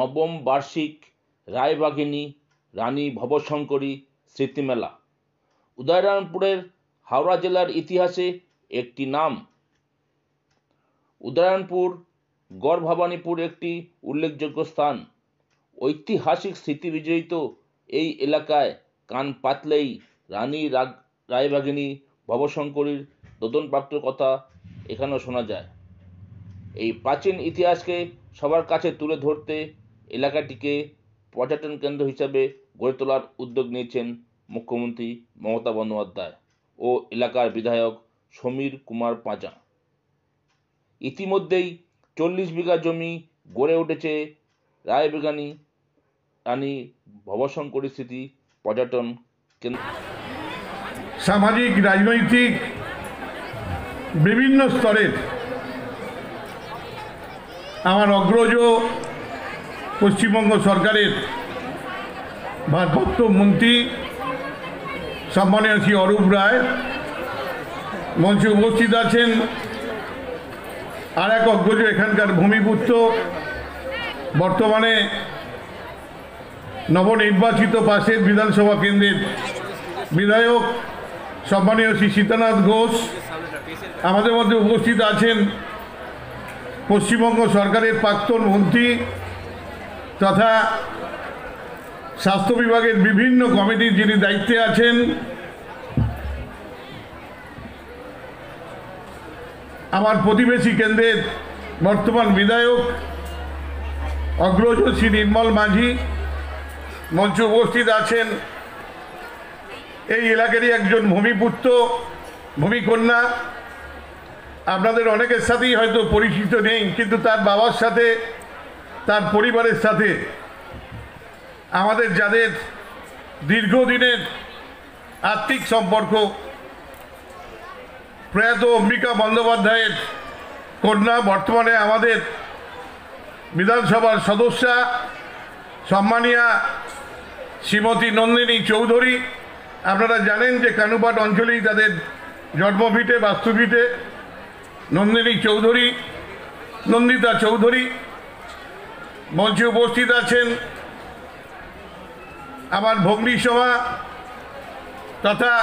নবম বার্ষিক রায়বাঘিনী রানী ভবশঙ্করী স্মৃতিমেলা উদয়নারায়ণপুরের হাওড়া জেলার ইতিহাসে একটি নাম। উদয়নারায়ণপুর গড় ভবানীপুর একটি উল্লেখযোগ্য স্থান। ঐতিহাসিক স্মৃতি বিজড়িত এই এলাকায় কান পাতলেই রানী রায়বাঘিনী ভবশঙ্করীর দোদনপ্রাপ্ত কথা এখানেও শোনা যায়। এই প্রাচীন ইতিহাসকে সবার কাছে তুলে ধরতে এলাকাটিকে পর্যটন কেন্দ্র হিসাবে গড়ে তোলার উদ্যোগ নিয়েছেন মুখ্যমন্ত্রী মমতা বন্দ্যোপাধ্যায় ও এলাকার বিধায়ক সমীর কুমার পাঁজা। ইতিমধ্যেই 40 বিঘা জমি গড়ে উঠেছে রায়বাঘিনী রানী ভবশঙ্করী স্মৃতি পর্যটন কেন্দ্র। সামাজিক রাজনৈতিক বিভিন্ন স্তরের আমার অগ্রজ পশ্চিমবঙ্গ সরকারের ভারপ্রাপ্ত মন্ত্রী সম্মানীয় শ্রী অরূপ রায় মঞ্চে উপস্থিত আছেন। আর এক অগ্রজ এখানকার ভূমিপুত্র, বর্তমানে নবনির্বাচিত পাশের বিধানসভা কেন্দ্রের বিধায়ক সম্মানীয় শ্রী সীতানাথ ঘোষ আমাদের মধ্যে উপস্থিত আছেন। পশ্চিমবঙ্গ সরকারের প্রাক্তন মন্ত্রী তথা স্বাস্থ্য বিভাগের বিভিন্ন কমিটির যিনি দায়িত্বে আছেন, আমার প্রতিবেশী কেন্দ্রের বর্তমান বিধায়ক অগ্রজ শ্রী নির্মল মাঝি মঞ্চে উপস্থিত আছেন। এই এলাকারই একজন ভূমিপুত্র, ভূমিকন্যা। আপনাদের অনেকের সাথেই হয়তো পরিচিত নেই, কিন্তু তার বাবার সাথে, তার পরিবারের সাথে আমাদের যাদের দীর্ঘদিনের আত্মিক সম্পর্ক, প্রয়াত অম্বিকা বন্দ্যোপাধ্যায়ের কন্যা, বর্তমানে আমাদের বিধানসভার সদস্যা সম্মানীয়া শ্রীমতী নন্দিনী চৌধুরী। আপনারা জানেন যে কানুপাট অঞ্চলেই তাদের জন্মভিটে, বাস্তুভিটে। নন্দিনী চৌধুরী, নন্দিতা চৌধুরী মঞ্চে উপস্থিত আছেন। আমার ভগ্নী সভা তথা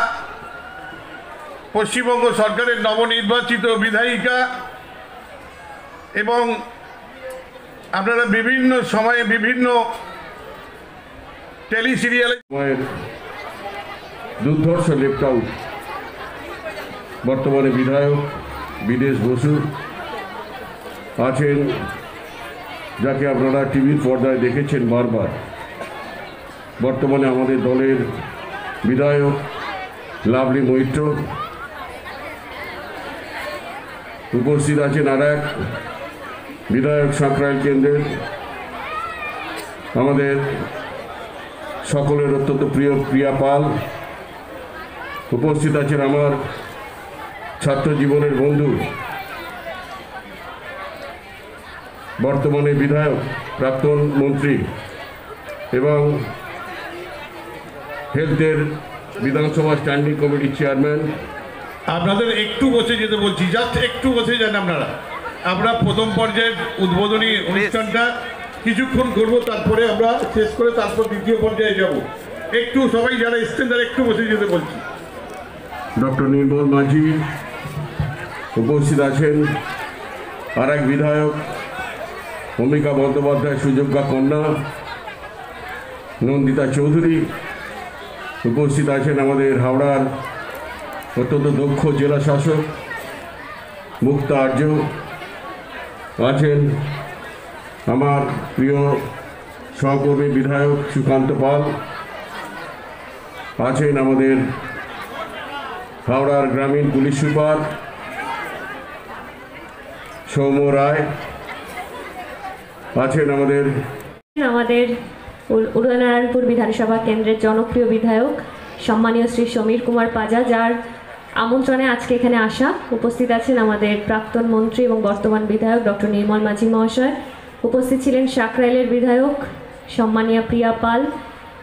পশ্চিমবঙ্গ সরকারের নবনির্বাচিত বিধায়িকা, এবং আপনারা বিভিন্ন সময়ে বিভিন্ন টেলি সিরিয়ালে দুর্ধর্ষ লেফট বর্তমানে বিধায়ক বিদেশ বসু আছেন, যাকে আপনারা টিভির পর্দায় দেখেছেন বারবার। বর্তমানে আমাদের দলের বিধায়ক লাভলি মৈত্র উপস্থিত আছেন। আর এক বিধায়ক সাঁকরাইল কেন্দ্রের আমাদের সকলের অত্যন্ত প্রিয় প্রিয়া পাল উপস্থিত আছেন। আমার ছাত্র জীবনের বন্ধু, বর্তমানে বিধায়ক, প্রাক্তন মন্ত্রী এবং হেলথের বিধানসভা স্ট্যান্ডিং কমিটির চেয়ারম্যান। আপনাদের একটু বসে যেতে বলছি, জাস্ট একটু বসে যান আপনারা। আমরা প্রথম পর্যায়ের উদ্বোধনী অনুষ্ঠানটা কিছুক্ষণ করব, তারপরে আমরা শেষ করে তারপর দ্বিতীয় পর্যায়ে যাব। একটু সবাই যারা এসছেন তারা একটু বসে যেতে বলছি। ডক্টর নির্মল মাঝি উপস্থিত আছেন। আর এক বিধায়ক অম্বিকা বন্দ্যোপাধ্যায় সুযোগ্যা কন্যা নন্দিতা চৌধুরী উপস্থিত আছেন। আমাদের হাওড়ার অত্যন্ত দক্ষ জেলা শাসক মুক্তা আর্য আছেন। আমার প্রিয় সহকর্মী বিধায়ক সুকান্ত পাল আছেন। আমাদের হাওড়ার গ্রামীণ পুলিশ সুপার সৌম্য রায় আছেন। আমাদের উদয়নারায়ণপুর বিধানসভা কেন্দ্রের জনপ্রিয় বিধায়ক সম্মানীয় শ্রী সমীর কুমার পাঁজা, যার আমন্ত্রণে আজকে এখানে আসা। উপস্থিত আছেন আমাদের প্রাক্তন মন্ত্রী এবং বর্তমান বিধায়ক ডক্টর নির্মল মাঝি মহাশয়। উপস্থিত ছিলেন সাঁকরাইলের বিধায়ক সম্মানীয় প্রিয়া পাল।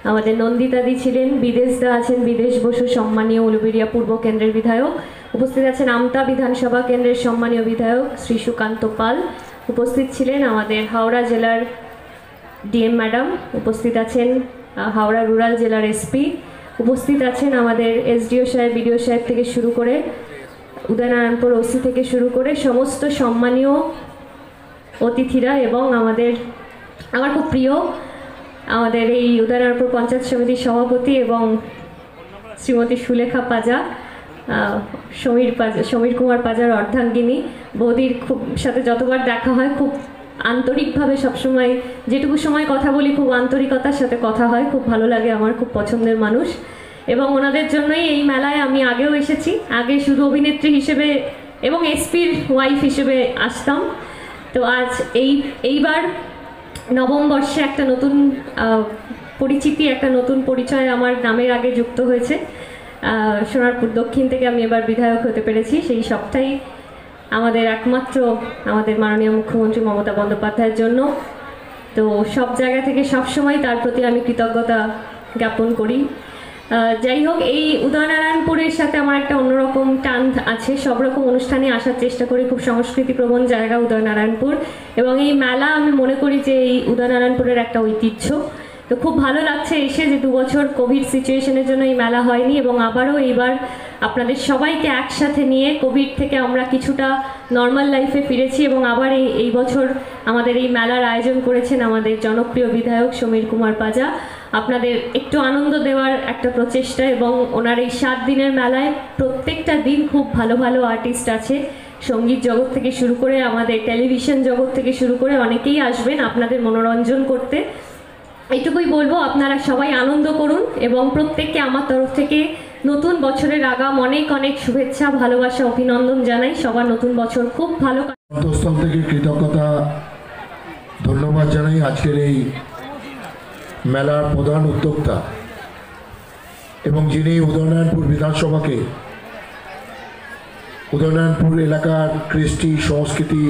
আমাদের নন্দিতাদি ছিলেন, বিদেশদা আছেন, বিদেশ বসু সম্মানীয় উলুবেড়িয়া পূর্ব কেন্দ্রের বিধায়ক। উপস্থিত আছেন আমতা বিধানসভা কেন্দ্রের সম্মানীয় বিধায়ক শ্রী সুকান্ত পাল। উপস্থিত ছিলেন আমাদের হাওড়া জেলার ডিএম ম্যাডাম, উপস্থিত আছেন হাওড়া রুরাল জেলার এসপি, উপস্থিত আছেন আমাদের এসডিও সাহেব, বিডিও সাহেব থেকে শুরু করে উদয়নারায়ণপুর ওসি থেকে শুরু করে সমস্ত সম্মানীয় অতিথিরা এবং আমার খুব প্রিয় আমাদের এই উদয়নারায়ণপুর পঞ্চায়েত সমিতির সভাপতি এবং শ্রীমতী সুলেখা পাজা, সমীর কুমার পাজার অর্ধাঙ্গিনী বৌদির খুব সাথে যতবার দেখা হয় খুব আন্তরিকভাবে সবসময় যেটুকু সময় কথা বলি খুব আন্তরিকতার সাথে কথা হয়, খুব ভালো লাগে, আমার খুব পছন্দের মানুষ। এবং ওনাদের জন্যই এই মেলায় আমি আগেও এসেছি, আগে শুধু অভিনেত্রী হিসেবে এবং এসপির ওয়াইফ হিসেবে আসতাম। তো আজ এইবার নবম বর্ষে একটা নতুন পরিচিতি, একটা নতুন পরিচয় আমার নামের আগে যুক্ত হয়েছে। সোনারপুর দক্ষিণ থেকে আমি এবার বিধায়ক হতে পেরেছি, সেই সবটাই আমাদের একমাত্র আমাদের মাননীয় মুখ্যমন্ত্রী মমতা বন্দ্যোপাধ্যায়ের জন্য। তো সব জায়গা থেকে সবসময় তার প্রতি আমি কৃতজ্ঞতা জ্ঞাপন করি। যাই হোক, এই উদয়নারায়ণপুরের সাথে আমার একটা অন্যরকম টান আছে, সব রকম অনুষ্ঠানে আসার চেষ্টা করি, খুব সংস্কৃতিপ্রবণ জায়গা উদয়নারায়ণপুর, এবং এই মেলা আমি মনে করি যে এই উদয়নারায়ণপুরের একটা ঐতিহ্য। তো খুব ভালো লাগছে এসে যে 2 বছর কোভিড সিচুয়েশনের জন্য এই মেলা হয়নি, এবং আবারও এইবার আপনাদের সবাইকে একসাথে নিয়ে কোভিড থেকে আমরা কিছুটা নর্মাল লাইফে ফিরেছি, এবং আবার এই বছর আমাদের এই মেলার আয়োজন করেছেন আমাদের জনপ্রিয় বিধায়ক সমীর কুমার পাজা। আপনাদের একটু আনন্দ দেওয়ার একটা প্রচেষ্টা, এবং ওনার এই 7 দিনের মেলায় প্রত্যেকটা দিন খুব ভালো ভালো আর্টিস্ট আছে, সঙ্গীত জগৎ থেকে শুরু করে আমাদের টেলিভিশন জগৎ থেকে শুরু করে অনেকেই আসবেন আপনাদের মনোরঞ্জন করতে। এইটুকুই বলবো, আপনারা সবাই আনন্দ করুন, এবং প্রত্যেককে আমার তরফ থেকে নতুন বছরের আগাম অনেক অনেক শুভেচ্ছা, ভালোবাসা, অভিনন্দন জানাই। সবার নতুন বছর খুব ভালো। অন্তঃস্থল থেকে কৃতজ্ঞতা, ধন্যবাদ জানাই আজকের এই মেলার প্রধান উদ্যোক্তা এবং যিনি উদয়নারায়ণপুর বিধানসভাকে, উদয়নারায়ণপুর এলাকার কৃষ্টি সংস্কৃতি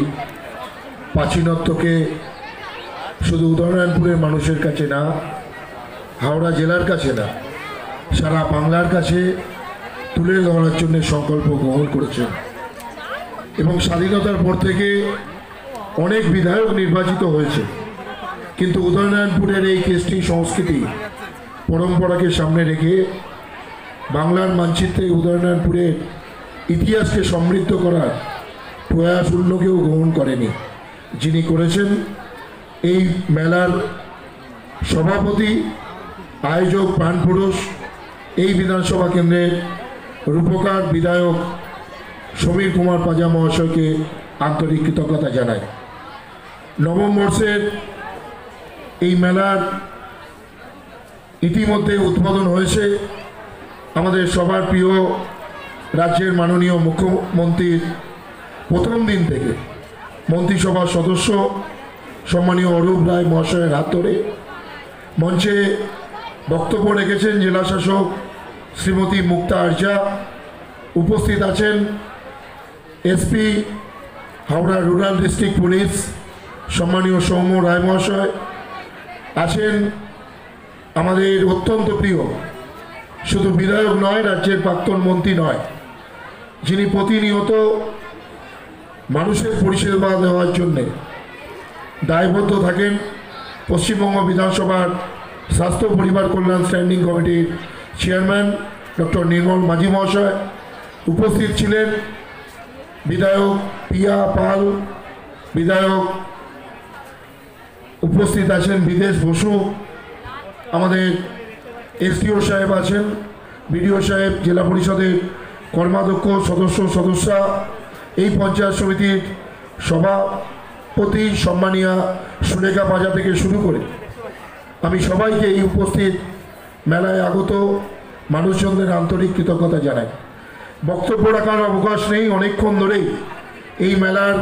প্রাচীনত্বকে শুধু উদয়নারায়ণপুরের মানুষের কাছে না, হাওড়া জেলার কাছে না, সারা বাংলার কাছে তুলে ধরার জন্য সংকল্প গ্রহণ করেছেন। এবং স্বাধীনতার পর থেকে অনেক বিধায়ক নির্বাচিত হয়েছে, কিন্তু উদয়নারায়ণপুরের এই কৃষ্টি সংস্কৃতি পরম্পরাকে সামনে রেখে বাংলার মানচিত্রে উদয়নারায়ণপুরের ইতিহাসকে সমৃদ্ধ করার প্রয়াস অন্য কেউ গ্রহণ করেনি। যিনি করেছেন এই মেলার সভাপতি, আয়োজক, প্রাণপুরুষ, এই বিধানসভা কেন্দ্রের রূপকার বিধায়ক সমীর কুমার পাজা মহাশয়কে আন্তরিক কৃতজ্ঞতা জানাই। নবম বর্ষের এই মেলার ইতিমধ্যে উদ্বোধন হয়েছে আমাদের সবার প্রিয় রাজ্যের মাননীয় মুখ্যমন্ত্রীর প্রথম দিন থেকে মন্ত্রিসভার সদস্য সম্মানীয় অরূপ রায় মহাশয়ের হাত ধরে মঞ্চে বক্তব্য রেখেছেন জেলা শাসক শ্রীমতী মুক্তা আরজা। উপস্থিত আছেন SP Howrah rural district police সম্মানীয় সৌম্য রায় মহাশয়, আছেন আমাদের অত্যন্ত প্রিয় শুধু বিধায়ক নয়, রাজ্যের প্রাক্তন মন্ত্রী নয়, যিনি প্রতিনিয়ত মানুষের পরিষেবা দেওয়ার জন্যে দায়বদ্ধ থাকেন, পশ্চিমবঙ্গ বিধানসভার স্বাস্থ্য পরিবার কল্যাণ স্ট্যান্ডিং কমিটির চেয়ারম্যান ডক্টর নির্মল মাঝি মহাশয়। উপস্থিত ছিলেন বিধায়ক পিয়া পাল বিধায়ক, উপস্থিত আছেন বিদেশ বসু, আমাদের এসডিও সাহেব আছেন, বিডিও সাহেব, জেলা পরিষদের কর্মাধ্যক্ষ, সদস্যা, এই পঞ্চায়েত সমিতির সভাপতি সম্মানীয়া সুলেখা পাজা থেকে শুরু করে আমি সবাইকে এই উপস্থিত মেলায় আগত মানুষজনদের আন্তরিক কৃতজ্ঞতা জানাই। বক্তব্য রাখার অবকাশ নেই, অনেকক্ষণ ধরেই এই মেলার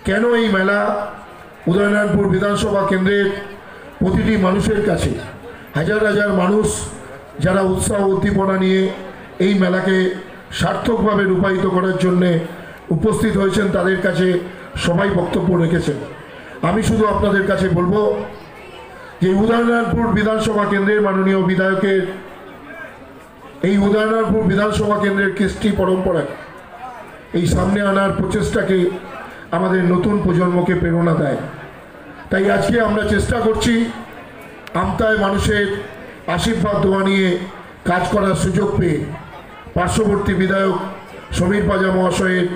কেন এই মেলা উদয়নারায়ণপুর বিধানসভা কেন্দ্রের প্রতিটি মানুষের কাছে হাজার হাজার মানুষ যারা উৎসাহ উদ্দীপনা নিয়ে এই মেলাকে সার্থকভাবে রূপায়িত করার জন্যে উপস্থিত হয়েছেন, তাদের কাছে সবাই বক্তব্য রেখেছেন। আমি শুধু আপনাদের কাছে বলবো যে উদয়নারায়ণপুর বিধানসভা কেন্দ্রের মাননীয় বিধায়কের এই উদয়নারায়ণপুর বিধানসভা কেন্দ্রের কৃষ্টি পরম্পরা এই সামনে আনার প্রচেষ্টাকে আমাদের নতুন প্রজন্মকে প্রেরণা দেয়। তাই আজকে আমরা চেষ্টা করছি আমতায় মানুষের আশীর্বাদ দোয়া নিয়ে কাজ করার সুযোগ পেয়ে পার্শ্ববর্তী বিধায়ক সমীর পাজা মহাশয়ের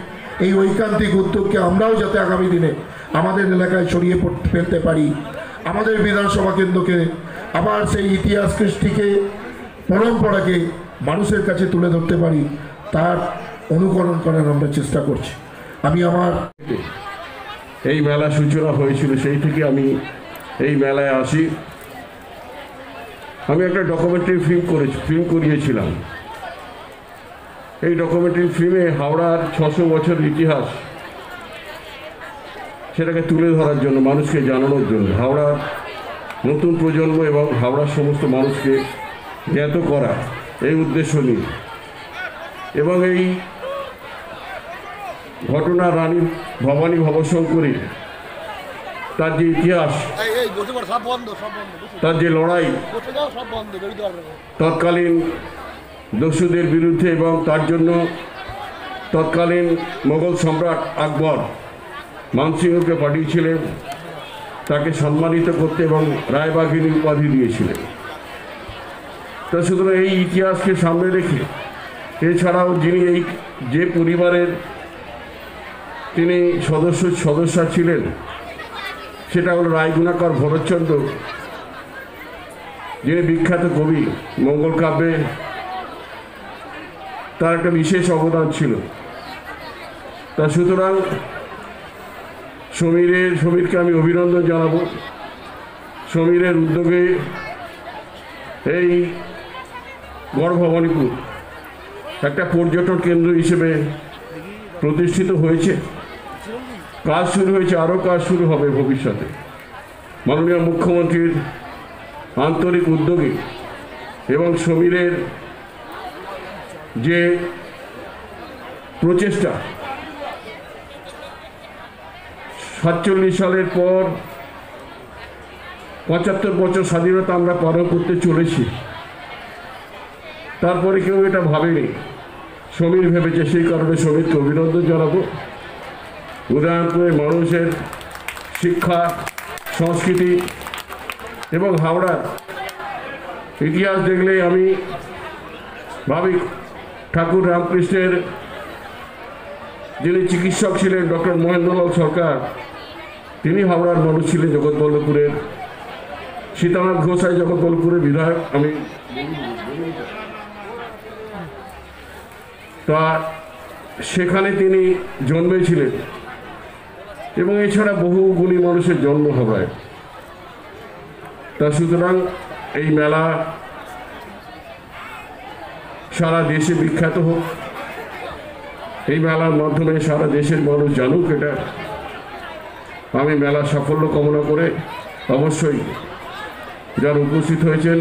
এই ঐকান্তিক উদ্যোগকে আমরাও যাতে আগামী দিনে আমাদের এলাকায় ছড়িয়ে ফেলতে পারি, আমাদের বিধানসভা কেন্দ্রকে আবার সেই ইতিহাস কৃষ্টিকে পরম্পরাকে মানুষের কাছে তুলে ধরতে পারি, তার অনুকরণ করার আমরা চেষ্টা করছি। আমি আমার এই মেলা সূচনা হয়েছিল, সেই থেকে আমি এই মেলায় আসি। আমি একটা ডকুমেন্টারি ফিল্ম করিয়েছিলাম। এই ডকুমেন্টারি ফিল্মে হাওড়ার 600 বছরের ইতিহাস সেটাকে তুলে ধরার জন্য, মানুষকে জানানোর জন্য, হাওড়ার নতুন প্রজন্ম এবং হাওড়ার সমস্ত মানুষকে জ্ঞাত করা, এই উদ্দেশ্য নিয়ে। এবং এই ঘটনা রানী ভবানী ভবশঙ্করী, তার যে ইতিহাস, তার যে লড়াই তৎকালীন দস্যুদের বিরুদ্ধে, এবং তার জন্য তৎকালীন মোগল সম্রাট আকবর মানসিংহকে পাঠিয়েছিলেন তাকে সম্মানিত করতে এবং রায়বাঘিনী উপাধি দিয়েছিলেন। তা সুতরাং এই ইতিহাসকে সামনে রেখে, এছাড়াও যিনি যে পরিবারের তিনি সদস্য ছিলেন, সেটা হল রায়গুণাকর ভরতচন্দ্র, যিনি বিখ্যাত কবি, মঙ্গল কাব্যে তার একটা বিশেষ অবদান ছিল। তা সুতরাং সমীরকে আমি অভিনন্দন জানাবো। সমীরের উদ্যোগে এই গড়ভবানীপুর একটা পর্যটন কেন্দ্র হিসেবে প্রতিষ্ঠিত হয়েছে, কাজ শুরু হয়েছে, আরও কাজ শুরু হবে ভবিষ্যতে। মাননীয় মুখ্যমন্ত্রীর আন্তরিক উদ্যোগে এবং সমীরের যে প্রচেষ্টা, 47 সালের পর 75 বছর স্বাধীনতা আমরা পালন করতে চলেছি, তারপরে কেউ এটা ভাবেনি, সমীর ভেবেছে। সেই কারণে সমীরকে অভিনন্দন জানাবো। উদয়নপুরে মানুষের শিক্ষা, সংস্কৃতি এবং হাওড়ার ইতিহাস দেখলেই আমি ভাবি ঠাকুর রামকৃষ্ণের যিনি চিকিৎসক ছিলেন, ডক্টর মহেন্দ্রলাল সরকার, তিনি হাওড়ার মানুষ ছিলেন, জগৎবল্লভপুরের। সীতানাথ ঘোষাই জগৎবল্লভপুরের বিধায়ক। আমি তা সেখানে তিনি জন্মেছিলেন, এবং এছাড়া বহু গুণী মানুষের জন্ম হাওড়ায়। তা সুতরাং এই মেলা সারা দেশে বিখ্যাত হোক, এই মেলার মাধ্যমে সারা দেশের মানুষ জানুক এটা। আমি মেলার সাফল্য কামনা করে অবশ্যই যারা উপস্থিত হয়েছেন